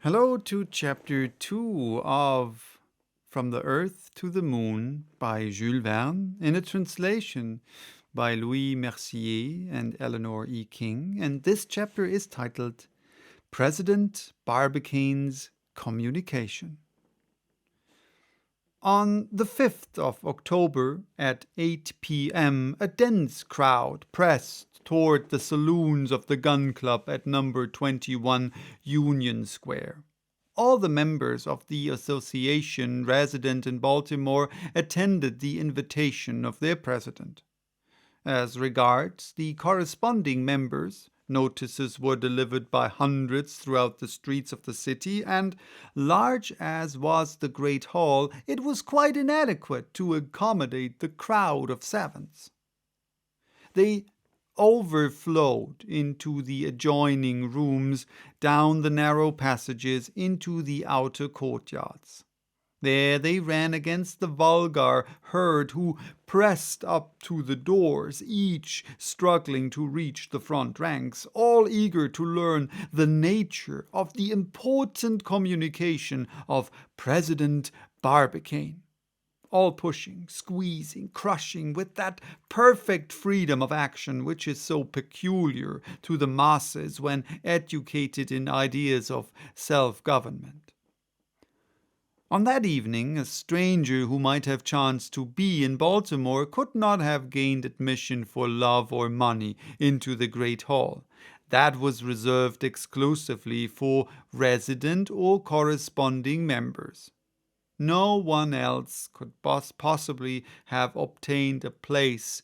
Hello to Chapter 2 of From the Earth to the Moon by Jule Verne, in a translation by Louis Mercier and Eleanor E. King, and this chapter is titled President Barbicane's Communication. On the 5th of October at 8 p.m., a dense crowd pressed toward the saloons of the gun club at number 21 Union Square. All the members of the association resident in Baltimore attended the invitation of their president. As regards the corresponding members, notices were delivered by hundreds throughout the streets of the city, and, large as was the great hall, it was quite inadequate to accommodate the crowd of savants. They overflowed into the adjoining rooms, down the narrow passages into the outer courtyards. There they ran against the vulgar herd who pressed up to the doors, each struggling to reach the front ranks, all eager to learn the nature of the important communication of President Barbicane. All pushing, squeezing, crushing with that perfect freedom of action which is so peculiar to the masses when educated in ideas of self-government. On that evening, a stranger who might have chanced to be in Baltimore could not have gained admission for love or money into the great hall. That was reserved exclusively for resident or corresponding members. No one else could possibly have obtained a place,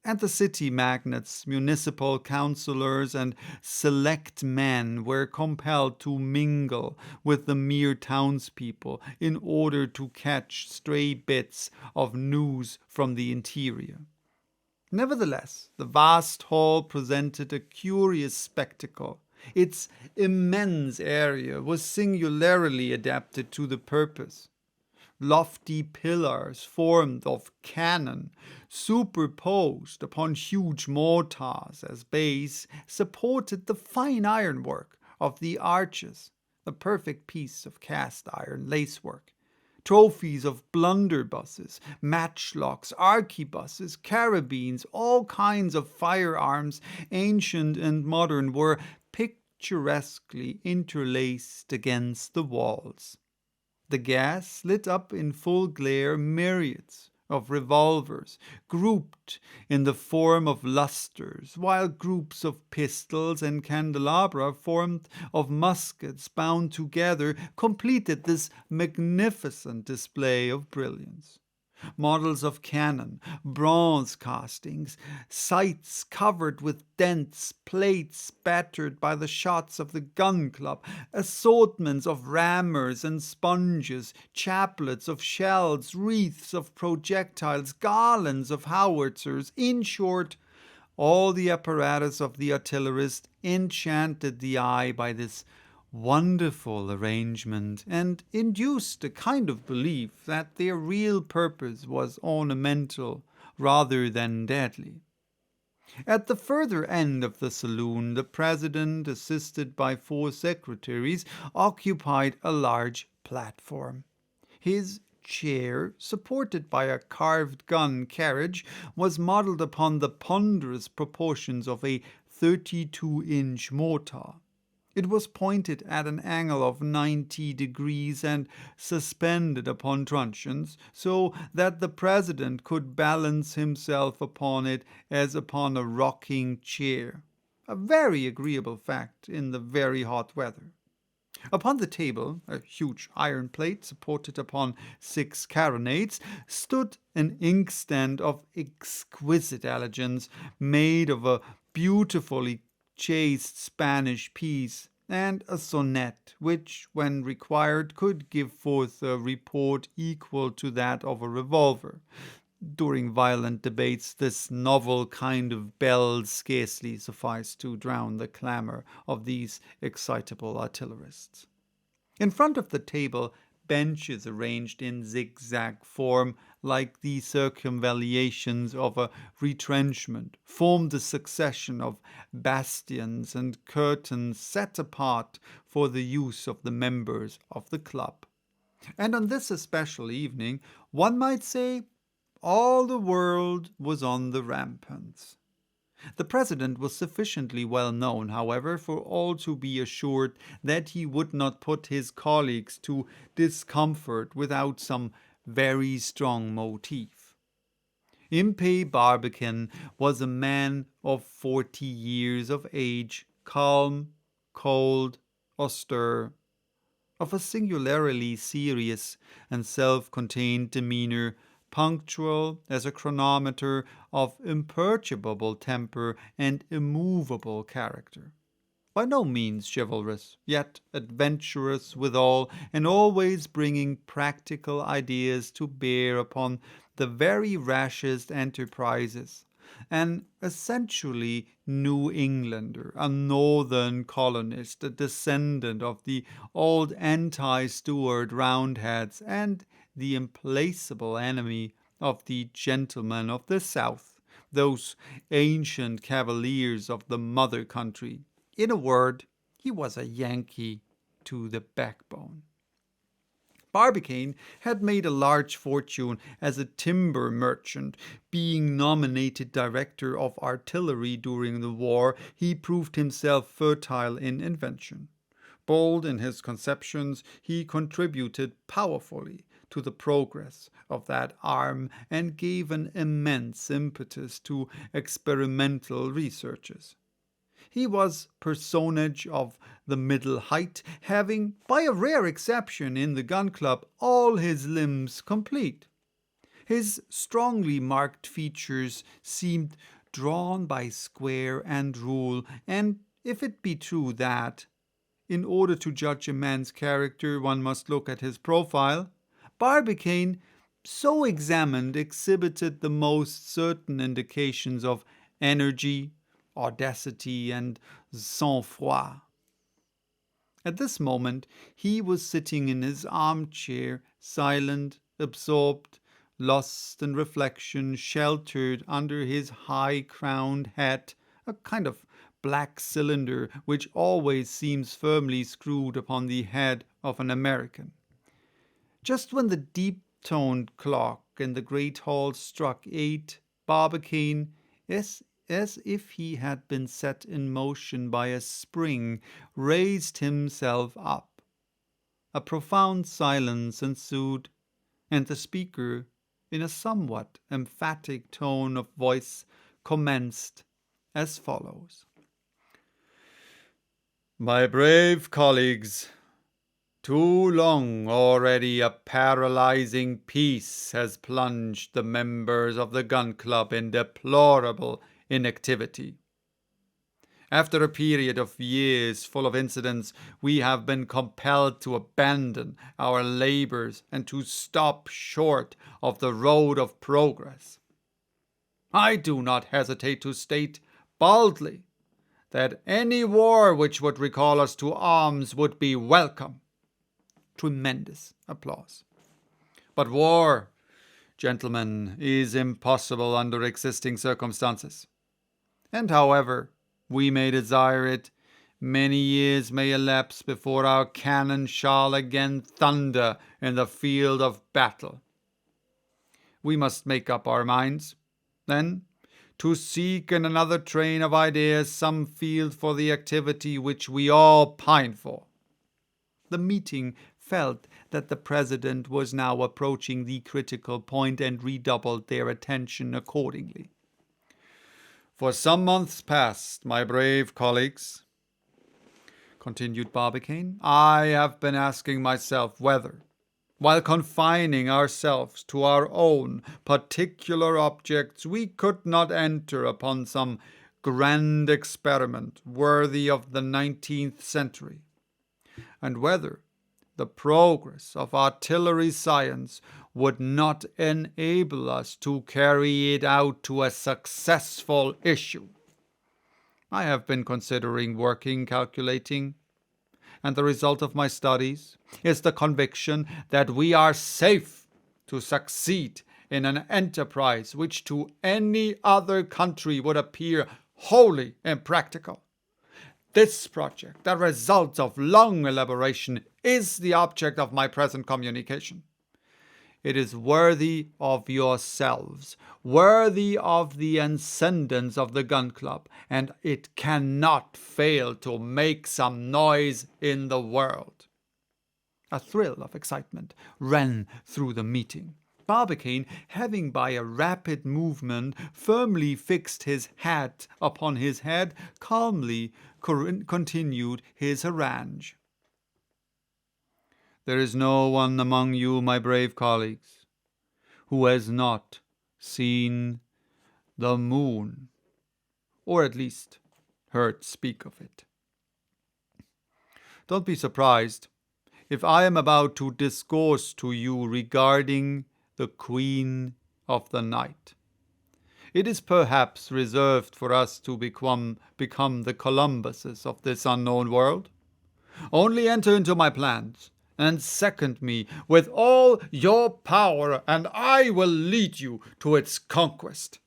and the city magnates, municipal councilors, and select men were compelled to mingle with the mere townspeople in order to catch stray bits of news from the interior. Nevertheless, the vast hall presented a curious spectacle. Its immense area was singularly adapted to the purpose. Lofty pillars formed of cannon, superposed upon huge mortars as base, supported the fine ironwork of the arches, a perfect piece of cast iron lacework. Trophies of blunderbusses, matchlocks, arquebuses, carabines, all kinds of firearms, ancient and modern, were picturesquely interlaced against the walls. The gas lit up in full glare myriads of revolvers, grouped in the form of lustres, while groups of pistols and candelabra formed of muskets bound together completed this magnificent display of brilliance. Models of cannon, bronze castings, sights covered with dents, plates battered by the shots of the gun club, assortments of rammers and sponges, chaplets of shells, wreaths of projectiles, garlands of howitzers, in short, all the apparatus of the artillerist enchanted the eye by this wonderful arrangement, and induced a kind of belief that their real purpose was ornamental rather than deadly. At the further end of the saloon, the president, assisted by 4 secretaries, occupied a large platform. His chair, supported by a carved gun carriage, was modeled upon the ponderous proportions of a 32-inch mortar. It was pointed at an angle of 90 degrees and suspended upon truncheons, so that the president could balance himself upon it as upon a rocking chair, a very agreeable fact in the very hot weather. Upon the table, a huge iron plate supported upon 6 carronades, stood an inkstand of exquisite elegance, made of a beautifully chased Spanish piece, and a sonnet, which, when required, could give forth a report equal to that of a revolver. During violent debates, this novel kind of bell scarcely sufficed to drown the clamor of these excitable artillerists. In front of the table, benches arranged in zigzag form like the circumvallations of a retrenchment formed a succession of bastions and curtains set apart for the use of the members of the club. And on this especial evening, one might say, all the world was on the ramparts. The president was sufficiently well known, however, for all to be assured that he would not put his colleagues to discomfort without some very strong motive. Impey Barbicane was a man of 40 years of age, calm, cold, austere, of a singularly serious and self-contained demeanor, punctual as a chronometer, of imperturbable temper and immovable character. By no means chivalrous, yet adventurous withal, and always bringing practical ideas to bear upon the very rashest enterprises. An essentially New Englander, a northern colonist, a descendant of the old anti-Stuart Roundheads, and the implacable enemy of the gentlemen of the South, those ancient cavaliers of the mother country. In a word, he was a Yankee to the backbone. Barbicane had made a large fortune as a timber merchant. Being nominated director of artillery during the war, he proved himself fertile in invention. Bold in his conceptions, he contributed powerfully to the progress of that arm and gave an immense impetus to experimental researches. He was personage of the middle height, having, by a rare exception in the gun club, all his limbs complete. His strongly marked features seemed drawn by square and rule, and if it be true that, in order to judge a man's character, one must look at his profile, Barbicane, so examined, exhibited the most certain indications of energy, audacity, and sang-froid. At this moment he was sitting in his armchair, silent, absorbed, lost in reflection, sheltered under his high-crowned hat, a kind of black cylinder which always seems firmly screwed upon the head of an American. Just when the deep-toned clock in the great hall struck 8, Barbicane, as if he had been set in motion by a spring, raised himself up. A profound silence ensued, and the speaker, in a somewhat emphatic tone of voice, commenced as follows. My brave colleagues, too long already a paralyzing peace has plunged the members of the Gun Club in deplorable inactivity. After a period of years full of incidents, we have been compelled to abandon our labors and to stop short of the road of progress. I do not hesitate to state boldly that any war which would recall us to arms would be welcome. Tremendous applause. But war, gentlemen, is impossible under existing circumstances. And however we may desire it, many years may elapse before our cannon shall again thunder in the field of battle. We must make up our minds, then, to seek in another train of ideas some field for the activity which we all pine for. The meeting felt that the president was now approaching the critical point and redoubled their attention accordingly. For some months past, my brave colleagues, continued Barbicane, I have been asking myself whether, while confining ourselves to our own particular objects, we could not enter upon some grand experiment worthy of the 19th century, and whether the progress of artillery science would not enable us to carry it out to a successful issue. I have been considering, working, calculating. and the result of my studies is the conviction that we are safe to succeed in an enterprise which to any other country would appear wholly impractical. This project, the result of long elaboration, is the object of my present communication. It is worthy of yourselves, worthy of the ascendants of the Gun Club, and it cannot fail to make some noise in the world. A thrill of excitement ran through the meeting. Barbicane, having by a rapid movement firmly fixed his hat upon his head, calmly continued his harangue. There is no one among you, my brave colleagues, who has not seen the moon, or at least heard speak of it. Don't be surprised if I am about to discourse to you regarding the Queen of the Night. It is perhaps reserved for us to become the Columbuses of this unknown world. Only enter into my plans, and second me with all your power, and I will lead you to its conquest.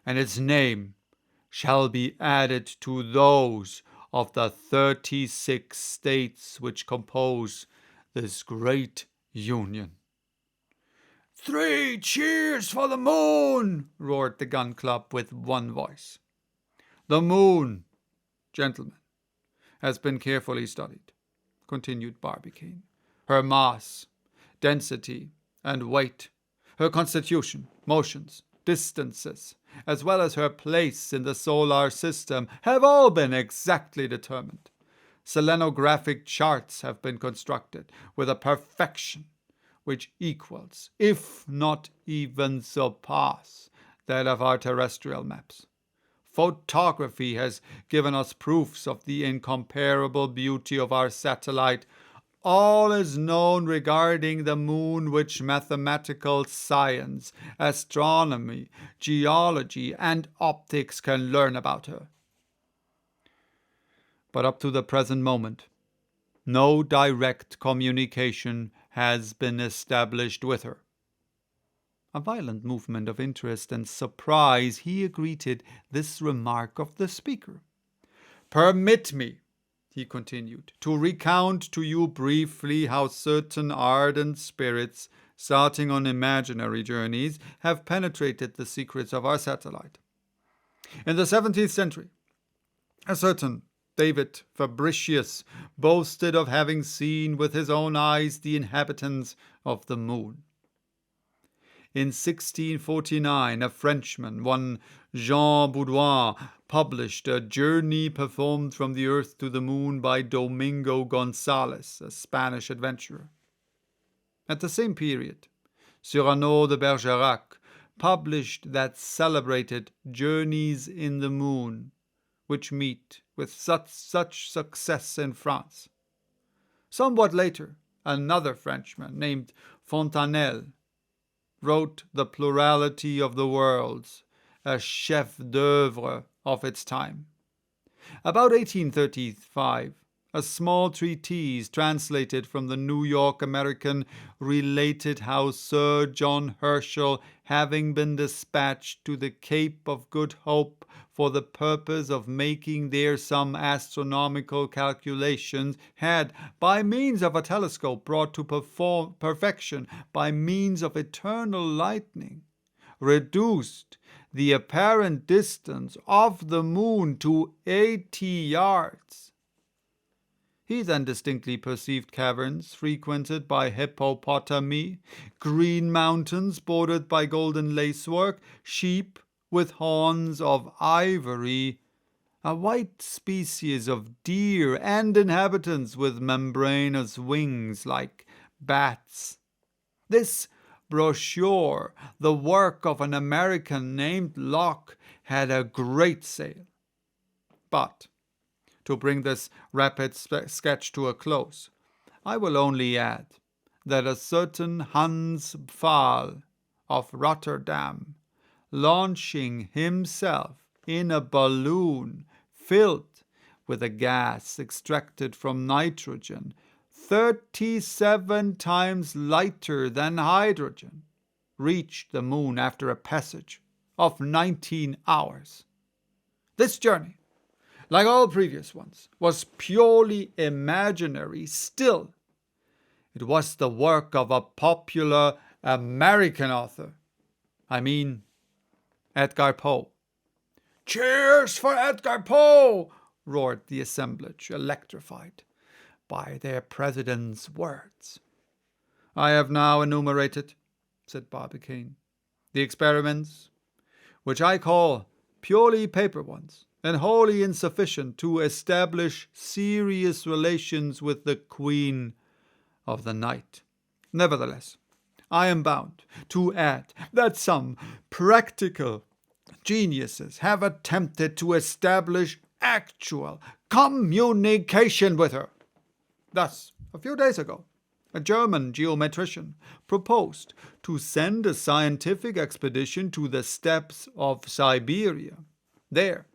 And its name shall be added to those of the 36 states which compose this great union. 3 cheers for the moon! Roared the Gun Club with one voice. The moon, gentlemen, has been carefully studied, continued Barbicane. Her mass, density, and weight, her constitution, motions, distances, as well as her place in the solar system, have all been exactly determined. Selenographic charts have been constructed with a perfection which equals, if not even surpass, that of our terrestrial maps. Photography has given us proofs of the incomparable beauty of our satellite. All is known regarding the moon which mathematical science, astronomy, geology, and optics can learn about her. But up to the present moment, no direct communication has been established with her. A violent movement of interest and surprise here greeted this remark of the speaker. Permit me, he continued, to recount to you briefly how certain ardent spirits, starting on imaginary journeys, have penetrated the secrets of our satellite. In the 17th century, a certain David Fabricius boasted of having seen with his own eyes the inhabitants of the moon. In 1649, a Frenchman, one Jean Boudoir, published a journey performed from the earth to the moon by Domingo Gonzalez, a Spanish adventurer. At the same period, Cyrano de Bergerac published that celebrated Journeys in the Moon, which meet with such success in France. Somewhat later, another Frenchman named Fontanelle wrote The Plurality of the Worlds, a chef-d'oeuvre of its time. About 1835, a small treatise translated from the New York American related how Sir John Herschel, having been dispatched to the Cape of Good Hope for the purpose of making there some astronomical calculations, had, by means of a telescope brought to perfection by means of eternal lightning, reduced the apparent distance of the moon to 80 yards. He then distinctly perceived caverns frequented by hippopotami, green mountains bordered by golden lacework, sheep with horns of ivory, a white species of deer, and inhabitants with membranous wings like bats. This brochure, the work of an American named Locke, had a great sale. But to bring this rapid sketch to a close, I will only add that a certain Hans Pfahl of Rotterdam, launching himself in a balloon filled with a gas extracted from nitrogen 37 times lighter than hydrogen, reached the moon after a passage of 19 hours. This journey, like all previous ones, was purely imaginary. Still, it was the work of a popular American author. I mean, Edgar Poe. "Cheers for Edgar Poe!" roared the assemblage, electrified by their president's words. "I have now enumerated," said Barbicane, "the experiments, which I call purely paper ones, and wholly insufficient to establish serious relations with the Queen of the Night. Nevertheless, I am bound to add that some practical geniuses have attempted to establish actual communication with her. Thus, a few days ago, a German geometrician proposed to send a scientific expedition to the steppes of Siberia. There,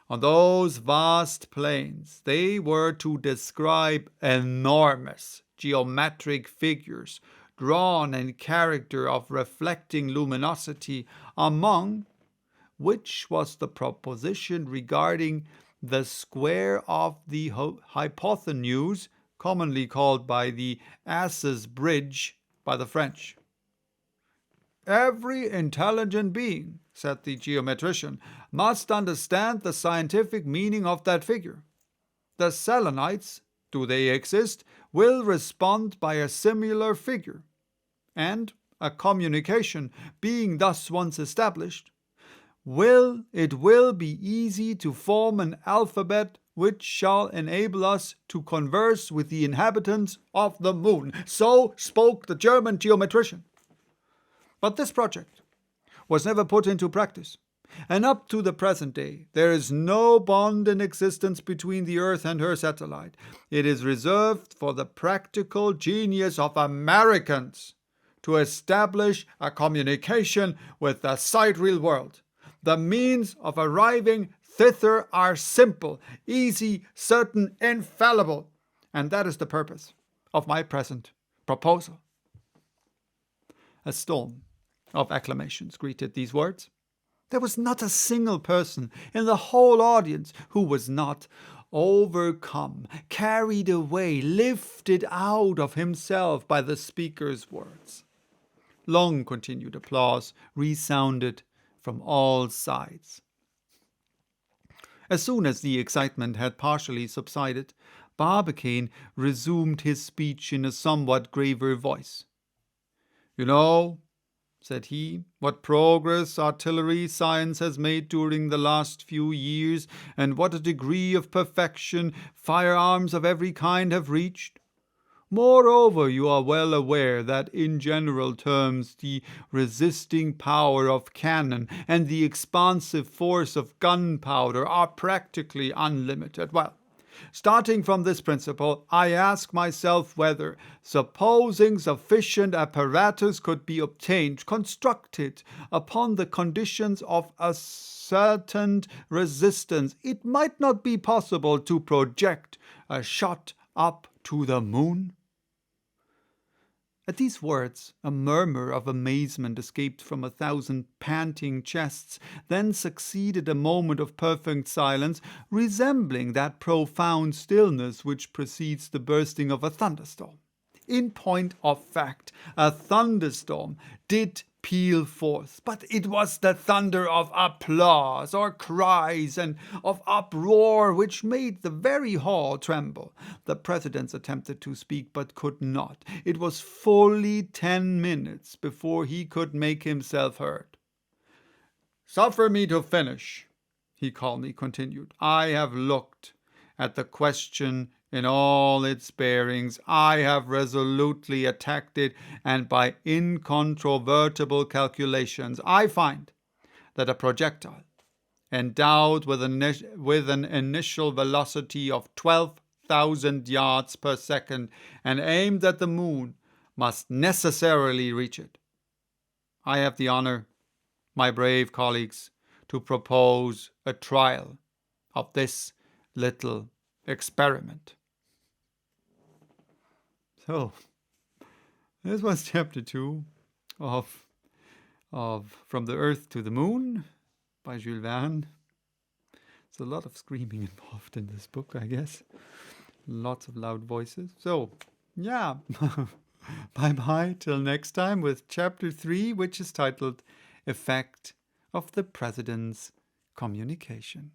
on those vast plains, they were to describe enormous geometric figures drawn in character of reflecting luminosity, among which was the proposition regarding the square of the hypotenuse, commonly called by the Ass's Bridge by the French. "Every intelligent being," said the geometrician, "must understand the scientific meaning of that figure. The Selenites, do they exist, will respond by a similar figure, and a communication being thus once established, it will be easy to form an alphabet which shall enable us to converse with the inhabitants of the moon." So spoke the German geometrician. But this project was never put into practice, and up to the present day there is no bond in existence between the Earth and her satellite. It is reserved for the practical genius of Americans to establish a communication with the sidereal world. The means of arriving thither are simple, easy, certain, infallible, and that is the purpose of my present proposal. A storm of acclamations greeted these words. There was not a single person in the whole audience who was not overcome, carried away, lifted out of himself by the speaker's words. Long continued applause resounded from all sides. As soon as the excitement had partially subsided, Barbicane resumed his speech in a somewhat graver voice. "You know," said he, "what progress artillery science has made during the last few years, and what a degree of perfection firearms of every kind have reached. Moreover, you are well aware that in general terms the resisting power of cannon and the expansive force of gunpowder are practically unlimited. Well, starting from this principle, I ask myself whether, supposing sufficient apparatus could be obtained, constructed upon the conditions of ascertained resistance, it might not be possible to project a shot up to the moon." At these words, a murmur of amazement escaped from 1,000 panting chests. Then succeeded a moment of perfect silence, resembling that profound stillness which precedes the bursting of a thunderstorm. In point of fact, a thunderstorm did peal forth, but it was the thunder of applause, or cries, and of uproar, which made the very hall tremble. The president attempted to speak, but could not. It was fully 10 minutes before he could make himself heard. "Suffer me to finish," he calmly continued. "I have looked at the question in all its bearings. I have resolutely attacked it, and by incontrovertible calculations I find that a projectile endowed with an initial velocity of 12,000 yards per second and aimed at the moon must necessarily reach it. I have the honor, my brave colleagues, to propose a trial of this little experiment. So, this was chapter 2 of From the Earth to the Moon by Jule Verne. There's a lot of screaming involved in this book, I guess. Lots of loud voices. So, yeah. Bye-bye till next time with chapter 3, which is titled Effect of the President's Communication.